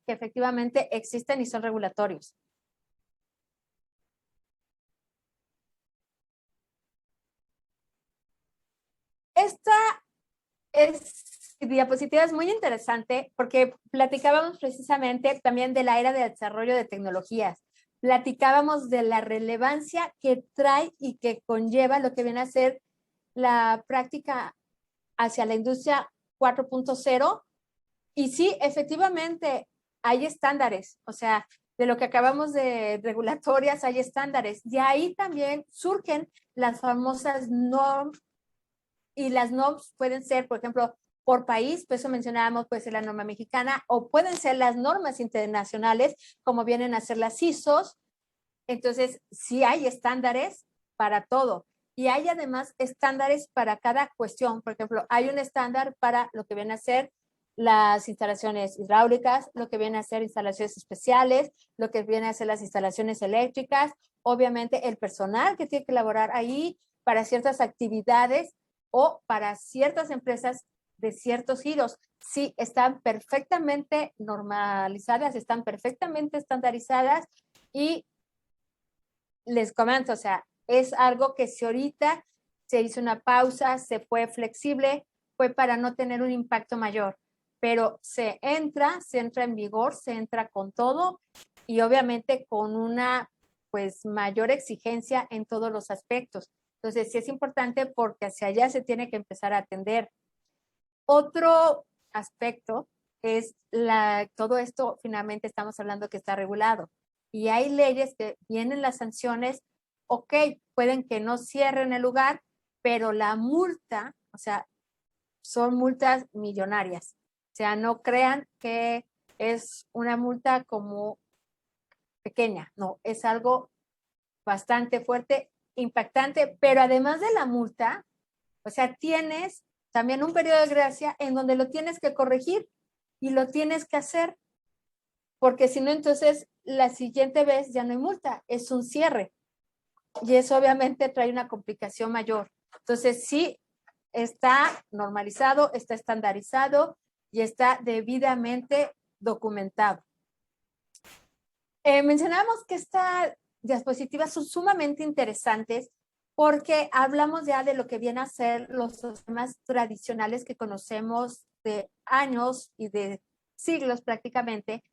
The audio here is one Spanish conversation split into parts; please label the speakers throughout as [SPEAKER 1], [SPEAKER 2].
[SPEAKER 1] que efectivamente existen y son regulatorios. Esta diapositiva es muy interesante porque platicábamos precisamente también de la era de desarrollo de tecnologías. Platicábamos de la relevancia que trae y que conlleva lo que viene a ser la práctica hacia la industria 4.0. Y sí, efectivamente, hay estándares, o sea, de lo que acabamos de regulatorias hay estándares. Y ahí también surgen las famosas normas, y las normas pueden ser, por ejemplo, por país, pues eso mencionábamos, puede ser la norma mexicana, o pueden ser las normas internacionales, como vienen a ser las ISOs. Entonces, sí hay estándares para todo. Y hay además estándares para cada cuestión. Por ejemplo, hay un estándar para lo que viene a ser las instalaciones hidráulicas, lo que viene a ser instalaciones especiales, lo que viene a ser las instalaciones eléctricas, obviamente el personal que tiene que elaborar ahí para ciertas actividades o para ciertas empresas de ciertos giros. Sí, están perfectamente normalizadas, están perfectamente estandarizadas y les comento, o sea, es algo que si ahorita se hizo una pausa, se fue flexible, fue para no tener un impacto mayor, pero se entra en vigor, se entra con todo y obviamente con una pues mayor exigencia en todos los aspectos. Entonces sí es importante porque hacia allá se tiene que empezar a atender. Otro aspecto es todo esto finalmente estamos hablando que está regulado y hay leyes que vienen las sanciones, ok, pueden que no cierren el lugar, pero la multa, o sea, son multas millonarias. O sea, no crean que es una multa como pequeña, no, es algo bastante fuerte, impactante, pero además de la multa, o sea, tienes también un periodo de gracia en donde lo tienes que corregir y lo tienes que hacer, porque si no, entonces la siguiente vez ya no hay multa, es un cierre. Y eso obviamente trae una complicación mayor. Entonces, sí, está normalizado, está estandarizado y está debidamente documentado. Mencionamos que estas diapositivas son sumamente interesantes porque hablamos ya de lo que vienen a ser los sistemas tradicionales que conocemos de años y de siglos prácticamente,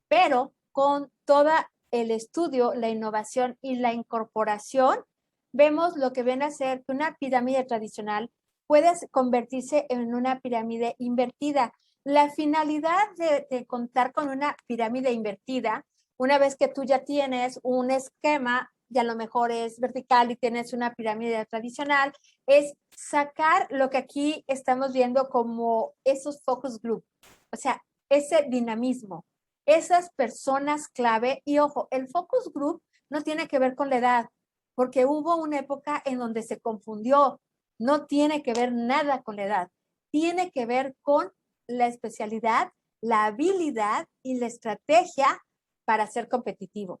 [SPEAKER 1] pero con todo el estudio, la innovación y la incorporación, vemos lo que viene a ser que una pirámide tradicional puede convertirse en una pirámide invertida. La finalidad de contar con una pirámide invertida, una vez que tú ya tienes un esquema, y a lo mejor es vertical y tienes una pirámide tradicional, es sacar lo que aquí estamos viendo como esos focus group, o sea, ese dinamismo, esas personas clave. Y ojo, el focus group no tiene que ver con la edad, porque hubo una época en donde se confundió, no tiene que ver nada con la edad, tiene que ver con la especialidad, la habilidad y la estrategia para ser competitivo.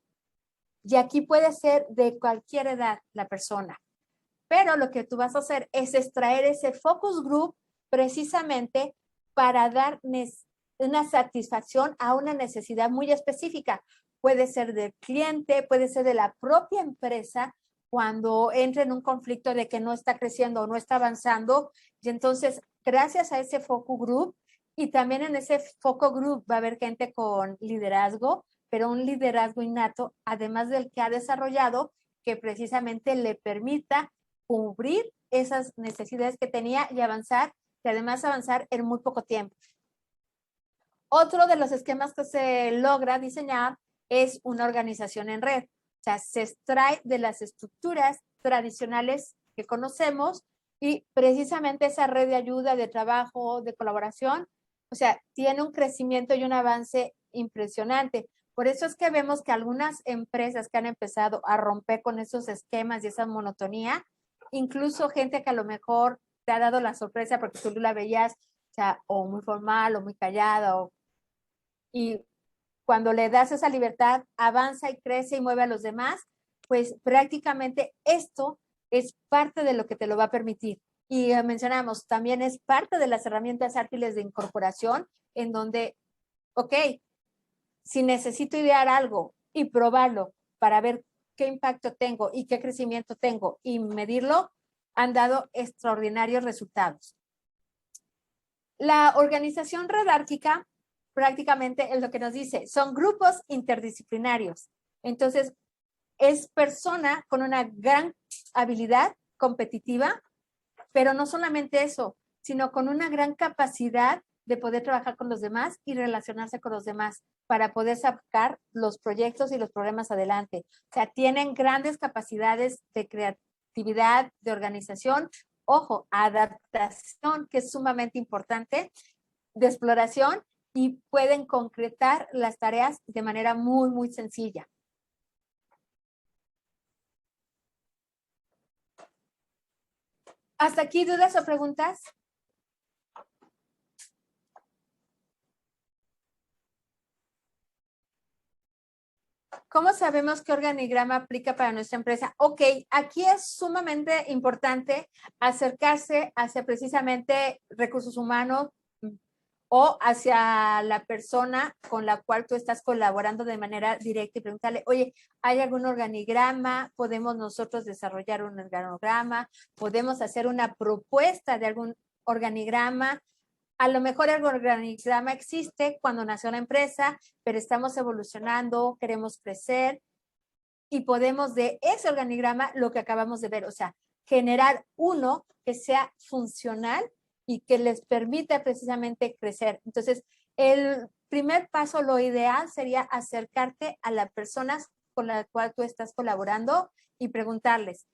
[SPEAKER 1] Y aquí puede ser de cualquier edad la persona. Pero lo que tú vas a hacer es extraer ese focus group precisamente para dar una satisfacción a una necesidad muy específica. Puede ser del cliente, puede ser de la propia empresa cuando entra en un conflicto de que no está creciendo o no está avanzando. Y entonces, gracias a ese focus group, y también en ese focus group va a haber gente con liderazgo, pero un liderazgo innato, además del que ha desarrollado, que precisamente le permita cubrir esas necesidades que tenía y avanzar, y además avanzar en muy poco tiempo. Otro de los esquemas que se logra diseñar es una organización en red. O sea, se extrae de las estructuras tradicionales que conocemos y precisamente esa red de ayuda, de trabajo, de colaboración, o sea, tiene un crecimiento y un avance impresionante. Por eso es que vemos que algunas empresas que han empezado a romper con esos esquemas y esa monotonía, incluso gente que a lo mejor te ha dado la sorpresa porque tú la veías, o sea, o muy formal o muy callada, y cuando le das esa libertad, avanza y crece y mueve a los demás, pues prácticamente esto es parte de lo que te lo va a permitir. Y mencionamos, también es parte de las herramientas ágiles de incorporación, en donde, ok, si necesito idear algo y probarlo para ver qué impacto tengo y qué crecimiento tengo y medirlo, han dado extraordinarios resultados. La organización redárquica prácticamente es lo que nos dice, son grupos interdisciplinarios. Entonces, es persona con una gran habilidad competitiva, pero no solamente eso, sino con una gran capacidad de poder trabajar con los demás y relacionarse con los demás para poder sacar los proyectos y los problemas adelante. O sea, tienen grandes capacidades de creatividad, de organización, ojo, adaptación, que es sumamente importante, de exploración, y pueden concretar las tareas de manera muy, muy sencilla. ¿Hasta aquí dudas o preguntas? ¿Cómo sabemos qué organigrama aplica para nuestra empresa? Ok, aquí es sumamente importante acercarse hacia precisamente recursos humanos o hacia la persona con la cual tú estás colaborando de manera directa y preguntarle, oye, ¿hay algún organigrama? ¿Podemos nosotros desarrollar un organigrama? ¿Podemos hacer una propuesta de algún organigrama? A lo mejor el organigrama existe cuando nació la empresa, pero estamos evolucionando, queremos crecer y podemos de ese organigrama, lo que acabamos de ver, o sea, generar uno que sea funcional y que les permita precisamente crecer. Entonces, el primer paso, lo ideal sería acercarte a las personas con las cuales tú estás colaborando y preguntarles.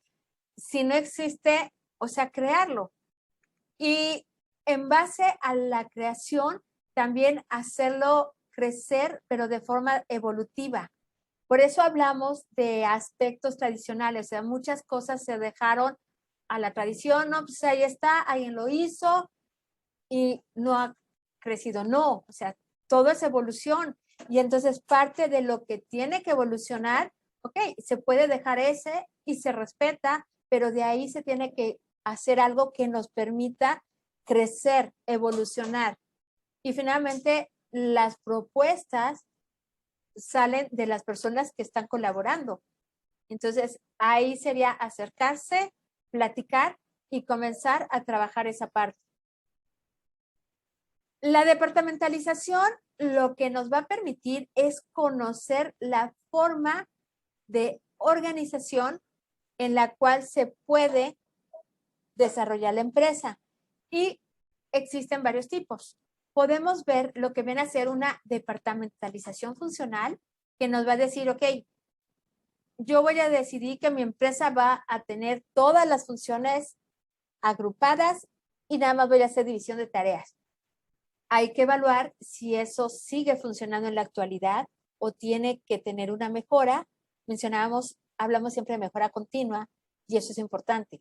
[SPEAKER 1] Si no existe, o sea, crearlo. Y en base a la creación, también hacerlo crecer, pero de forma evolutiva. Por eso hablamos de aspectos tradicionales, o sea, muchas cosas se dejaron a la tradición, no, pues ahí está, alguien lo hizo y no ha crecido, no, o sea, todo es evolución. Y entonces parte de lo que tiene que evolucionar, ok, se puede dejar ese y se respeta, pero de ahí se tiene que hacer algo que nos permita crecer, evolucionar. Y finalmente, las propuestas salen de las personas que están colaborando. Entonces, ahí sería acercarse, platicar y comenzar a trabajar esa parte. La departamentalización lo que nos va a permitir es conocer la forma de organización en la cual se puede desarrollar la empresa. Y existen varios tipos. Podemos ver lo que viene a ser una departamentalización funcional, que nos va a decir, ok, yo voy a decidir que mi empresa va a tener todas las funciones agrupadas y nada más voy a hacer división de tareas. Hay que evaluar si eso sigue funcionando en la actualidad o tiene que tener una mejora. Hablamos siempre de mejora continua y eso es importante.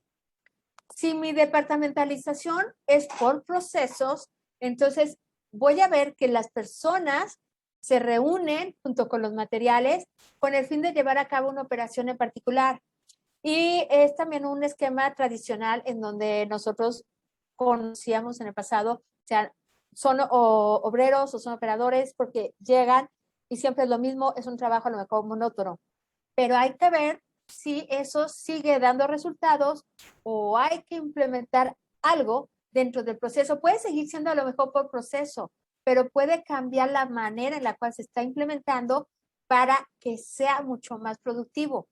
[SPEAKER 1] Si mi departamentalización es por procesos, entonces voy a ver que las personas se reúnen junto con los materiales con el fin de llevar a cabo una operación en particular. Y es también un esquema tradicional en donde nosotros conocíamos en el pasado, o sea, son obreros o son operadores porque llegan y siempre es lo mismo, es un trabajo a lo mejor monótono. Pero hay que ver si eso sigue dando resultados o hay que implementar algo dentro del proceso. Puede seguir siendo a lo mejor por proceso, pero puede cambiar la manera en la cual se está implementando para que sea mucho más productivo.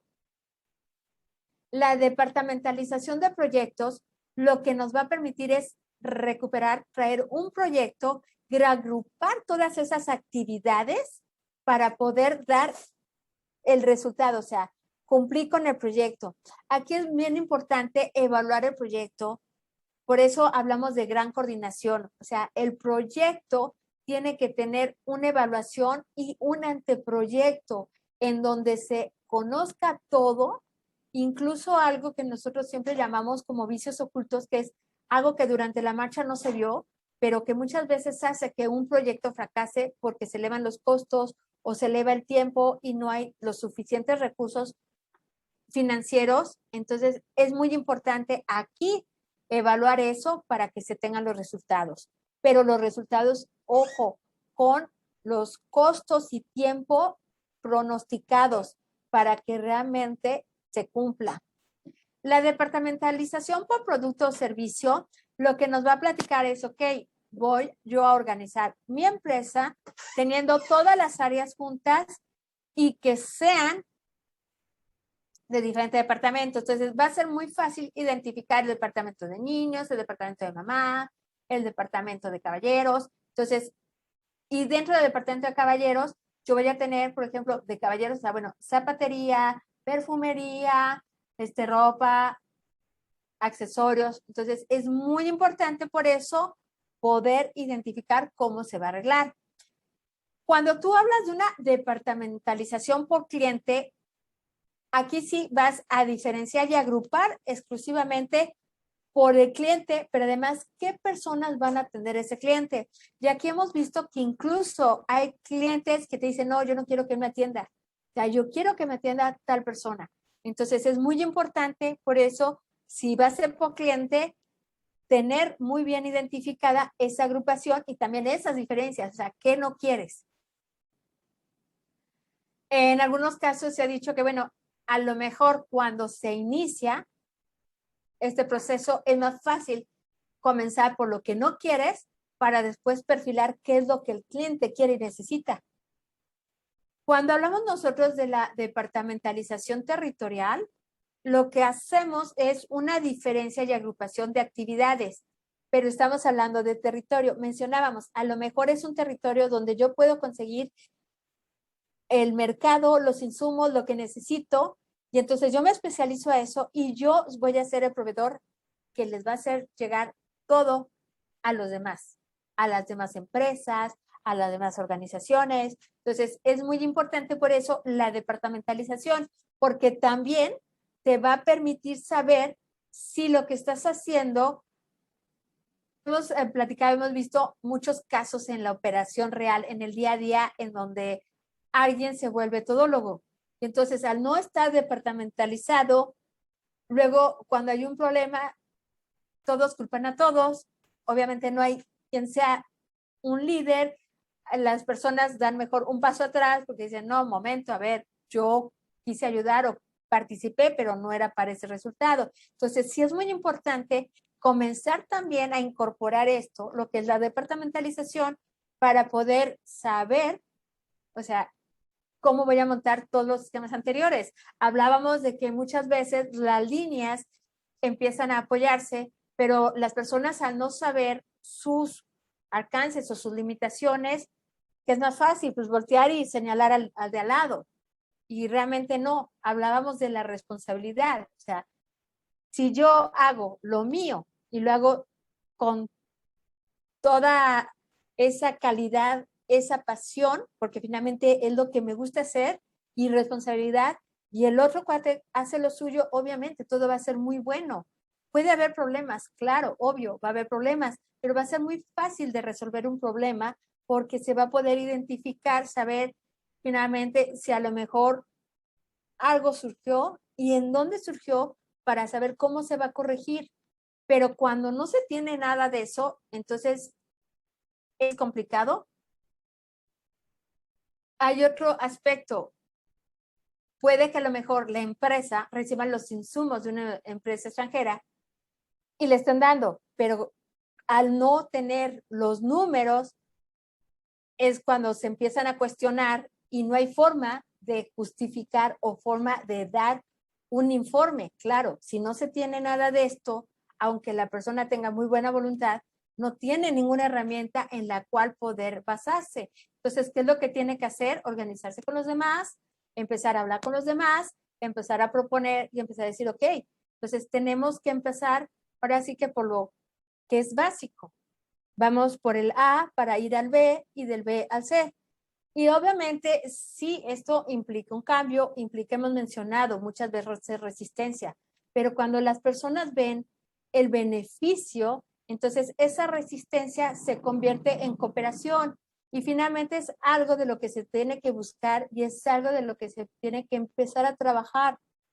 [SPEAKER 1] La departamentalización de proyectos lo que nos va a permitir es recuperar, traer un proyecto, agrupar todas esas actividades para poder dar el resultado, o sea, cumplir con el proyecto. Aquí es bien importante evaluar el proyecto, por eso hablamos de gran coordinación, o sea, el proyecto tiene que tener una evaluación y un anteproyecto en donde se conozca todo, incluso algo que nosotros siempre llamamos como vicios ocultos, que es algo que durante la marcha no se vio, pero que muchas veces hace que un proyecto fracase porque se elevan los costos o se eleva el tiempo y no hay los suficientes recursos financieros. Entonces, es muy importante aquí evaluar eso para que se tengan los resultados. Pero los resultados, ojo, con los costos y tiempo pronosticados para que realmente se cumpla. La departamentalización por producto o servicio, lo que nos va a platicar es, ok, voy yo a organizar mi empresa teniendo todas las áreas juntas y que sean de diferentes departamentos. Entonces va a ser muy fácil identificar el departamento de niños, el departamento de mamá, el departamento de caballeros. Entonces, y dentro del departamento de caballeros, yo voy a tener, por ejemplo, de caballeros, o sea, bueno, zapatería, perfumería, ropa, accesorios. Entonces, es muy importante por eso poder identificar cómo se va a arreglar. Cuando tú hablas de una departamentalización por cliente, aquí sí vas a diferenciar y agrupar exclusivamente por el cliente, pero además, ¿qué personas van a atender ese cliente? Y aquí hemos visto que incluso hay clientes que te dicen, no, yo no quiero que me atienda. O sea, yo quiero que me atienda tal persona. Entonces, es muy importante, por eso, si va a ser por cliente, tener muy bien identificada esa agrupación y también esas diferencias. O sea, ¿qué no quieres? En algunos casos se ha dicho que, bueno, a lo mejor cuando se inicia este proceso es más fácil comenzar por lo que no quieres para después perfilar qué es lo que el cliente quiere y necesita. Cuando hablamos nosotros de la departamentalización territorial, lo que hacemos es una diferencia y agrupación de actividades, pero estamos hablando de territorio. Mencionábamos, a lo mejor es un territorio donde yo puedo conseguir el mercado, los insumos, lo que necesito, y entonces yo me especializo a eso y yo voy a ser el proveedor que les va a hacer llegar todo a los demás, a las demás empresas, a las demás organizaciones. Entonces, es muy importante por eso la departamentalización, porque también te va a permitir saber si lo que estás haciendo, hemos platicado, hemos visto muchos casos en la operación real, en el día a día, en donde alguien se vuelve todólogo. Entonces, al no estar departamentalizado, luego cuando hay un problema, todos culpan a todos. Obviamente no hay quien sea un líder. Las personas dan mejor un paso atrás porque dicen, no, momento, a ver, yo quise ayudar o participé, pero no era para ese resultado. Entonces, sí es muy importante comenzar también a incorporar esto, lo que es la departamentalización, para poder saber, o sea, cómo voy a montar todos los sistemas anteriores. Hablábamos de que muchas veces las líneas empiezan a apoyarse, pero las personas al no saber sus alcances o sus limitaciones, que es más fácil, pues voltear y señalar al de al lado. Y realmente no, hablábamos de la responsabilidad. O sea, si yo hago lo mío y lo hago con toda esa calidad, esa pasión, porque finalmente es lo que me gusta hacer y responsabilidad, y el otro cuate hace lo suyo, obviamente todo va a ser muy bueno. Puede haber problemas, claro, obvio, va a haber problemas, pero va a ser muy fácil de resolver un problema porque se va a poder identificar, saber finalmente si a lo mejor algo surgió y en dónde surgió para saber cómo se va a corregir. Pero cuando no se tiene nada de eso, entonces es complicado. Hay otro aspecto. Puede que a lo mejor la empresa reciba los insumos de una empresa extranjera y le estén dando, pero al no tener los números es cuando se empiezan a cuestionar y no hay forma de justificar o forma de dar un informe. Claro, si no se tiene nada de esto, aunque la persona tenga muy buena voluntad, no tiene ninguna herramienta en la cual poder basarse. Entonces, ¿qué es lo que tiene que hacer? Organizarse con los demás, empezar a hablar con los demás, empezar a proponer y empezar a decir, ok, entonces tenemos que empezar ahora sí que por lo que es básico. Vamos por el A para ir al B y del B al C. Y obviamente, sí, esto implica un cambio, implica, hemos mencionado muchas veces resistencia, pero cuando las personas ven el beneficio, entonces esa resistencia se convierte en cooperación y finalmente es algo de lo que se tiene que buscar y es algo de lo que se tiene que empezar a trabajar.